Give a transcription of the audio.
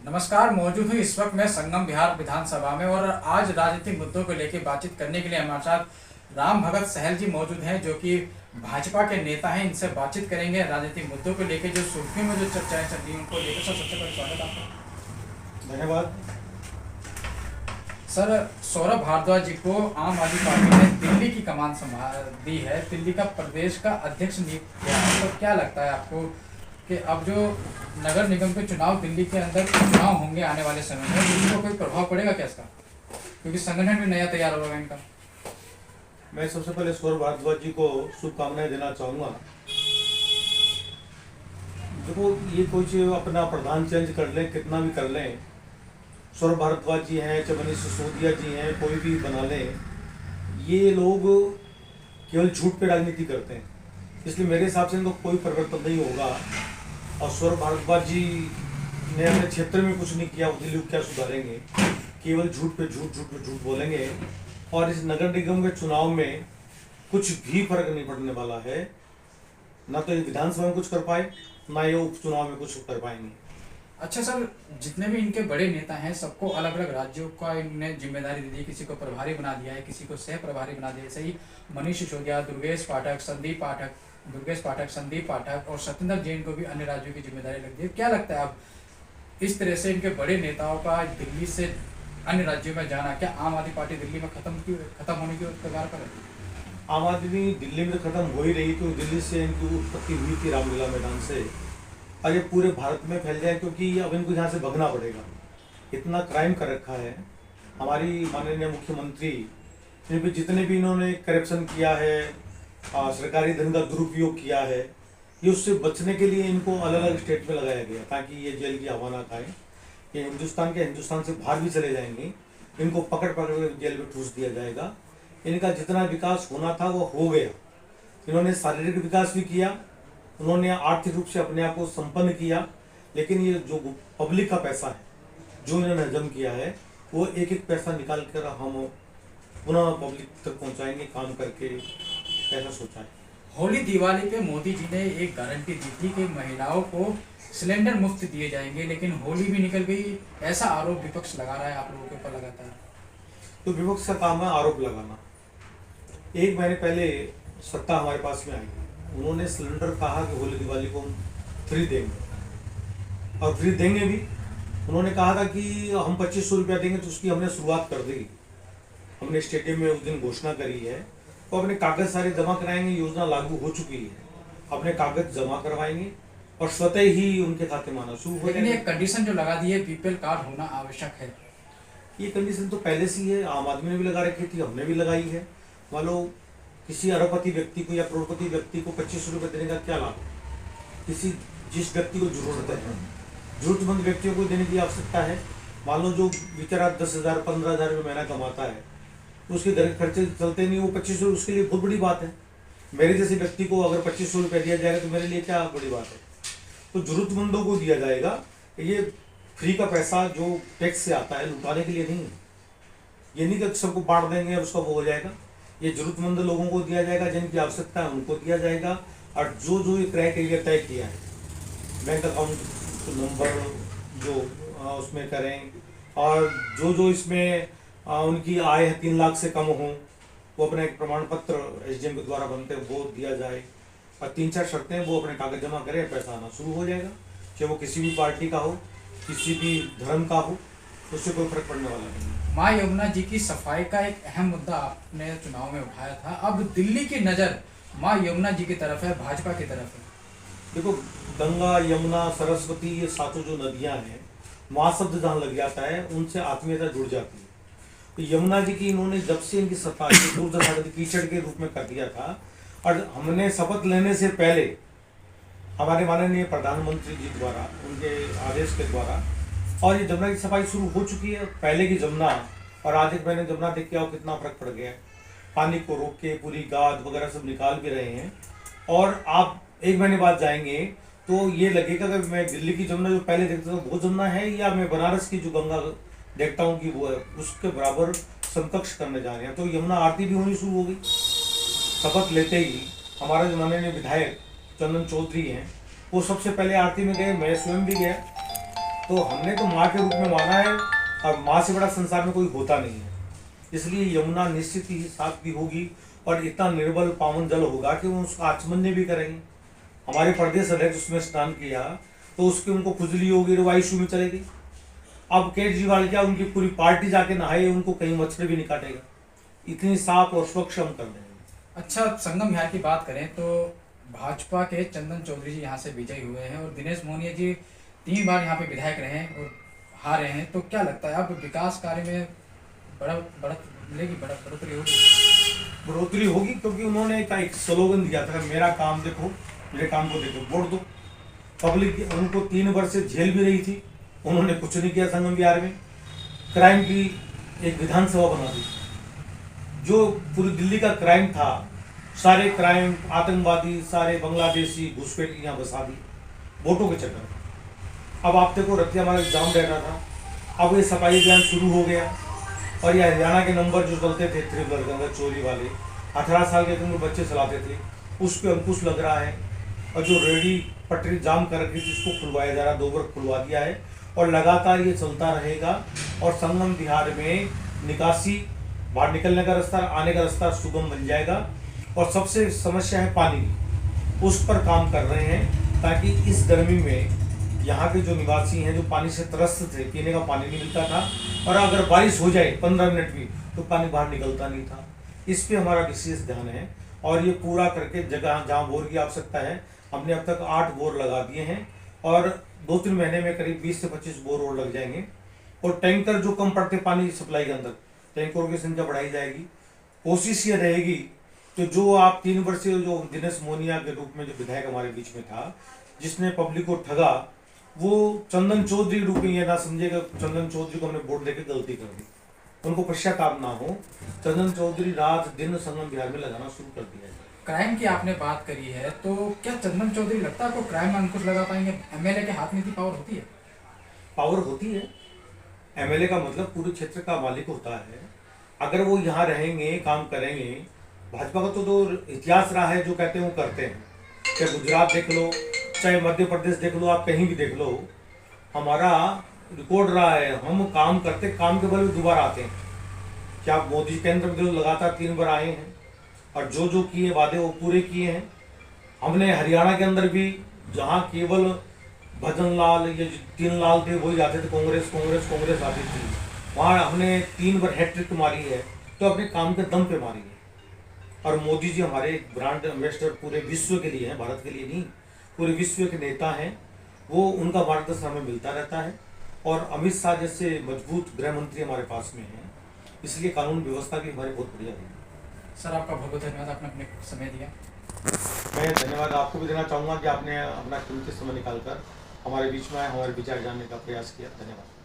नमस्कार। मौजूद हूँ इस वक्त मैं संगम बिहार विधानसभा में और आज राजनीतिक मुद्दों को लेकर बातचीत करने के लिए हमारे साथ राम भगत सहल जी मौजूद हैं, जो कि भाजपा के नेता हैं। इनसे बातचीत करेंगे राजनीतिक मुद्दों को लेकर, जो सुर्खियों में जो चर्चाएं चल रही हैं उनको लेकर। सर, सबसे पहले स्वागत आपका। धन्यवाद। सर, सौरभ भारद्वाज जी को आम आदमी पार्टी ने दिल्ली की कमान संभाल दी है, दिल्ली का प्रदेश का अध्यक्ष नियुक्त किया है। तो क्या लगता है आपको कि अब जो नगर निगम के चुनाव दिल्ली के अंदर चुनाव होंगे आने वाले समय में, इसको कोई प्रभाव पड़ेगा क्या इसका? क्योंकि संगठन भी नया तैयार होगा इनका। मैं सबसे पहले सौरभ भारद्वाज जी को शुभकामनाएं देना चाहूँगा। देखो, ये कुछ अपना प्रधान चेंज कर लें, कितना भी कर लें, सौरभ भारद्वाज जी हैं, चाहे मनीष सिसोदिया जी हैं, कोई भी बना लें, ये लोग केवल झूठ पे राजनीति करते हैं। इसलिए मेरे हिसाब से इनको कोई परिवर्तन नहीं होगा। और सौरभ भारद्वाज जी ने अपने क्षेत्र में कुछ नहीं किया, वो दिल्ली को क्या सुधारेंगे? केवल झूठ पे झूठ बोलेंगे। और इस नगर निगम के चुनाव में कुछ भी फर्क नहीं पड़ने वाला है। ना तो ये विधानसभा में कुछ कर पाए, ना ये उपचुनाव में कुछ कर पाएंगे। अच्छा सर, जितने भी इनके बड़े नेता हैं सबको अलग अलग राज्यों का इन्होंने जिम्मेदारी दे दी। किसी को प्रभारी बना दिया है, किसी को सह प्रभारी बना दिया है। सही, मनीष सिसोदिया, दुर्गेश पाठक, संदीप पाठक और सत्येंद्र जैन को भी अन्य राज्यों की जिम्मेदारी लग दी है। क्या लगता है अब इस तरह से इनके बड़े नेताओं का दिल्ली से अन्य राज्यों में जाना, क्या आम आदमी पार्टी दिल्ली में खत्म होने की कगार पर है? आम आदमी दिल्ली में तो खत्म हो ही रही, क्योंकि दिल्ली से इनकी उत्पत्ति हुई थी रामलीला मैदान से। और ये पूरे भारत में फैल जाए, क्योंकि अब इनको यहाँ से भगना पड़ेगा। इतना क्राइम कर रखा है। हमारी माननीय मुख्यमंत्री इन पे जितने भी इन्होंने करप्शन किया है, सरकारी धन का दुरुपयोग किया है, ये उससे बचने के लिए इनको अलग अलग स्टेट में लगाया गया, ताकि ये जेल की हवा ना खाए। ये हिंदुस्तान से बाहर भी चले जाएंगे, इनको पकड़ कर जेल में ठूस दिया जाएगा। इनका जितना विकास होना था वो हो गया। इन्होंने शारीरिक विकास भी किया, उन्होंने आर्थिक रूप से अपने आप को संपन्न किया। लेकिन ये जो पब्लिक का पैसा है, जो इन्होंने हजम किया है, वो एक एक पैसा निकाल कर हम पुनः पब्लिक तक पहुंचाएंगे, काम करके ऐसा सोचा है। होली दिवाली पे मोदी जी ने एक गारंटी दी थी कि महिलाओं को सिलेंडर मुफ्त दिए जाएंगे, लेकिन होली भी निकल गई। ऐसा आरोप विपक्ष लगा रहा है आप लोगों के ऊपर लगातार। तो विपक्ष का काम है आरोप लगाना। एक महीने पहले सत्ता हमारे पास में आई, उन्होंने सिलेंडर कहा कि होली दिवाली को हम फ्री देंगे, और फ्री देंगे भी। उन्होंने कहा था कि हम 2500 रुपया देंगे, तो उसकी हमने शुरुआत कर दी। हमने स्टेडियम में उस दिन घोषणा करी है। तो अपने कागज सारे जमा कराएंगे, योजना लागू हो चुकी है। अपने कागज जमा करवाएंगे और स्वतः ही उनके खाते में आना शुरू हो लेकिन जाएगा। एक कंडीशन जो लगा दी है, बीपीएल कार्ड होना आवश्यक है। ये कंडीशन तो पहले से ही है, आम आदमी ने भी लगा रखी थी, हमने भी लगाई है। मान लो किसी अरबपति व्यक्ति को या करोड़पति व्यक्ति को 2500 रुपये देने का क्या लाभ? जिस व्यक्ति को जरूरत है, जरूरतमंद व्यक्तियों को देने की आवश्यकता है। मान लो जो बेचारा 10,000 15,000 रुपये महीना कमाता है, तो उसके घर खर्चे चलते नहीं, वो 2500 उसके लिए बहुत बड़ी बात है। मेरे जैसे व्यक्ति को अगर 2500 रुपये दिया जाएगा तो मेरे लिए क्या बड़ी बात है? तो जरूरतमंदों को दिया जाएगा। ये फ्री का पैसा जो टैक्स से आता है, लुटाने के लिए नहीं है। ये नहीं कि सबको बांट देंगे और उसका वो हो जाएगा। ये जरूरतमंद लोगों को दिया जाएगा, जिनकी आवश्यकता है उनको दिया जाएगा। और जो ये क्राइटेरिया तय किया है, बैंक अकाउंट नंबर जो उसमें करें, और जो इसमें उनकी आय है 3 लाख से कम हो, वो अपना एक प्रमाण पत्र एसडीएम के द्वारा बनते हैं वो दिया जाए। और 3-4 शर्तें, वो अपने कागज जमा करें, पैसा आना शुरू हो जाएगा। चाहे वो किसी भी पार्टी का हो, किसी भी धर्म का हो, उससे कोई फर्क पड़ने वाला नहीं। माँ यमुना जी की सफाई का एक अहम मुद्दा आपने चुनाव में उठाया था। अब दिल्ली की नज़र माँ यमुना जी की तरफ है, भाजपा की तरफ है। देखो, गंगा, यमुना, सरस्वती, ये सातों जो नदियां हैं, माँ शब्द जहाँ लग जाता है उनसे आत्मीयता जुड़ जाती है। तो यमुना जी की इन्होंने जब से इनकी सत्ता कीचड़ के रूप में कर दिया था। और हमने शपथ लेने से पहले हमारे माननीय प्रधानमंत्री जी द्वारा, उनके आदेश के द्वारा, और ये जमुना की सफाई शुरू हो चुकी है। पहले की जमुना और आज एक महीने जमुना देख के आओ कितना फर्क पड़ गया है। पानी को रोक के पूरी गाद वगैरह सब निकाल भी रहे हैं। और आप एक महीने बाद जाएंगे तो ये लगेगा कि मैं दिल्ली की जमुना जो पहले देखता था वो जमुना है, या मैं बनारस की जो गंगा देखता हूँ कि वो है, उसके बराबर समकक्ष करने जा रहे हैं। तो यमुना आरती भी होनी शुरू हो गई। शपथ लेते ही हमारा जो माननीय विधायक चंदन चौधरी हैं, वो सबसे पहले आरती में गए, मैं स्वयं भी गया। तो हमने तो माँ के रूप में माना है, और माँ से बड़ा संसार में कोई होता नहीं है। इसलिए यमुना निश्चित ही साफ भी होगी और इतना निर्मल पावन जल होगा कि वो उसका आचमन्य भी करेंगे। हमारे प्रदेश अध्यक्ष उसमें स्नान किया तो उसके उनको खुजली होगी, वो आईसीयू में चले गई। अब केजरीवाल क्या, उनकी पूरी पार्टी जाके नहाए, उनको कहीं मच्छर भी नहीं काटेगा। इतनी साफ और स्वच्छ हम कर देंगे। अच्छा, संगम विहार की बात करें तो भाजपा के चंदन चौधरी जी यहाँ से विजयी हुए हैं और दिनेश मोहनिया जी 3 बार यहाँ पे विधायक रहे हैं और हारे हैं। तो क्या लगता है अब विकास कार्य में बढ़ोतरी होगी? बढ़ोतरी होगी, क्योंकि उन्होंने एक स्लोगन दिया था, मेरा काम देखो, मेरे काम को देखो, वोट दो। पब्लिक उनको 3 वर्ष से झेल भी रही थी, उन्होंने कुछ नहीं किया। संगम विहार में क्राइम की एक विधानसभा बना दी। जो पूरी दिल्ली का क्राइम था, सारे क्राइम, आतंकवादी, सारे बांग्लादेशी घुसपैठ यहाँ बसा दी वोटों के चक्कर में। अब आप देखो, रतिया हमारा एग्जाम रह रहा था, अब ये सफाई अभियान शुरू हो गया। और ये हरियाणा के नंबर जो चलते थे त्रिपुरा चोरी वाले, 18 साल के उम्र बच्चे चलाते थे, उस पर अंकुश लग रहा है। और जो रेडी पटरी जाम कर रखी थी उसको खुलवाया जा रहा है, 2 बार खुलवा दिया है और लगातार ये चलता रहेगा। और संगम विहार में निकासी, बाहर निकलने का रास्ता, आने का रास्ता सुगम बन जाएगा। और सबसे समस्या है पानी की, उस पर काम कर रहे हैं ताकि इस गर्मी में यहाँ के जो निवासी हैं, जो पानी से त्रस्त थे, पीने का पानी नहीं मिलता था, और अगर बारिश हो जाए 15 मिनट भी तो पानी बाहर निकलता नहीं था। इस पे हमारा विशेष ध्यान है और ये पूरा करके जगह जहाँ बोर की आवश्यकता है, हमने अब तक 8 बोर लगा दिए हैं और 2-3 महीने में करीब 20 से 25 बोर और लग जाएंगे। और टैंकर जो कम पड़ते पानी सप्लाई के अंदर, टैंकरों की संख्या बढ़ाई जाएगी। कोशिश ये रहेगी कि जो आप 3 वर्ष से जो दिनेश मोहनिया के रूप में जो विधायक हमारे बीच में था, जिसने पब्लिक को ठगा, वो चंदन चौधरी रूप में ये ना समझेगा चंदन चौधरी को हमने वोट देकर गलती कर दी, उनको पश्चाताप ना हो। चंदन चौधरी रात दिन संगम विहार में लगाना शुरू कर दिया है। क्राइम की आपने बात करी है, तो क्या चंदन चौधरी लगता है आपको क्राइम में अंकुश लगा पाएंगे? एमएलए के हाथ में इतनी पावर होती है? पावर होती है। एमएलए का मतलब पूरे क्षेत्र का मालिक होता है। अगर वो यहाँ रहेंगे, काम करेंगे, भाजपा का तो इतिहास रहा है, जो कहते हैं वो करते हैं। चाहे गुजरात देख लो, चाहे मध्य प्रदेश देख लो, आप कहीं भी देख लो, हमारा रिकॉर्ड रहा है, हम काम करते, काम के बल में दोबारा आते हैं। क्या मोदी केंद्र में लगातार 3 बार आए हैं और जो जो किए वादे वो पूरे किए हैं। हमने हरियाणा के अंदर भी, जहाँ केवल भजन लाल या 3 लाल थे वही जाते थे, कांग्रेस कांग्रेस कांग्रेस आती थी, वहाँ हमने 3 बार हैट्रिक मारी है, तो अपने काम के दम पे मारी है। और मोदी जी हमारे ब्रांड एम्बेसडर पूरे विश्व के लिए हैं, भारत के लिए नहीं, पूरे विश्व के नेता हैं। वो उनका मार्गदर्शन हमें मिलता रहता है। और अमित शाह जैसे मजबूत गृह मंत्री हमारे पास में हैं, इसलिए कानून व्यवस्था भी हमारी बहुत बढ़िया रही। सर, आपका बहुत बहुत धन्यवाद, आपने अपने समय दिया। मैं धन्यवाद आपको भी देना चाहूँगा कि आपने अपना कीमती समय निकालकर हमारे बीच में आए, हमारे विचार जानने का प्रयास किया। धन्यवाद।